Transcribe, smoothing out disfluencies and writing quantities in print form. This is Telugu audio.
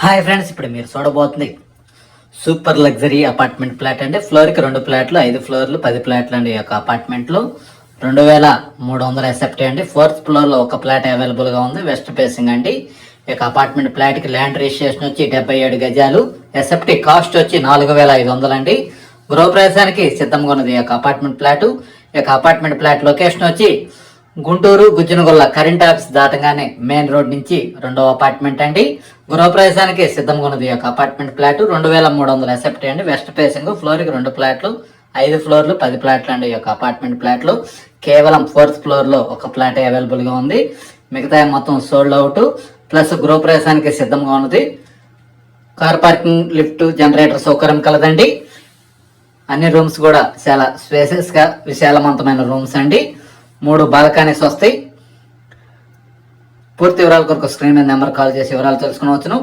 హాయ్ ఫ్రెండ్స్, ఇప్పుడు మీరు చూడబోతుంది సూపర్ లగ్జరీ అపార్ట్మెంట్ ఫ్లాట్ అండి. ఫ్లోర్కి 2 ఫ్లాట్లు, 5 ఫ్లోర్లు, 10 ఫ్లాట్లు అండి. ఈ యొక్క అపార్ట్మెంట్లో 2300 ఎస్ఎఫ్టీ అండి. 4th ఫ్లోర్లో ఒక ఫ్లాట్ అవైలబుల్గా ఉంది, వెస్ట్ ఫేసింగ్ అండి. ఈ యొక్క అపార్ట్మెంట్ ఫ్లాట్కి ల్యాండ్ రిజిస్ట్రేషన్ వచ్చి 77 గజాలు, ఎస్ఎఫ్టీ కాస్ట్ వచ్చి 4500 అండి. గృహప్రవేశానికి సిద్ధంగా ఉన్నది ఈ యొక్క అపార్ట్మెంట్ ఫ్లాట్. ఈ యొక్క అపార్ట్మెంట్ ఫ్లాట్ లొకేషన్ వచ్చి గుంటూరు గుజ్జనగొల్ల కరెంట్ ఆఫీస్ దాటగానే మెయిన్ రోడ్ నుంచి 2వ అపార్ట్మెంట్ అండి. గృహప్రవేశానికి సిద్ధంగా ఉన్నది ఈ యొక్క అపార్ట్మెంట్ ఫ్లాట్. 2300 ఎస్ఎఫ్టీ అండి, వెస్ట్ ఫేసింగ్. ఫ్లోర్కి 2 ఫ్లాట్లు, 5 ఫ్లోర్లు, 10 ఫ్లాట్లు అండి. ఈ యొక్క అపార్ట్మెంట్ ఫ్లాట్లు కేవలం 4th ఫ్లోర్లో ఒక ఫ్లాట్ అవైలబుల్గా ఉంది, మిగతా మొత్తం సోల్డ్ అవుట్. ప్లస్ గృహప్రవేశానికి సిద్ధంగా ఉన్నది. కార్ పార్కింగ్, లిఫ్ట్, జనరేటర్ సౌకర్యం కలదండి. అన్ని రూమ్స్ కూడా చాలా స్పేసెస్గా విశాలవంతమైన రూమ్స్ అండి. 3 బాల్కనీస్ వస్తాయి. పూర్తి వివరాల కొరకు స్క్రీన్ మీద నెంబర్ కాల్ చేసి వివరాలు తెలుసుకునవచ్చును.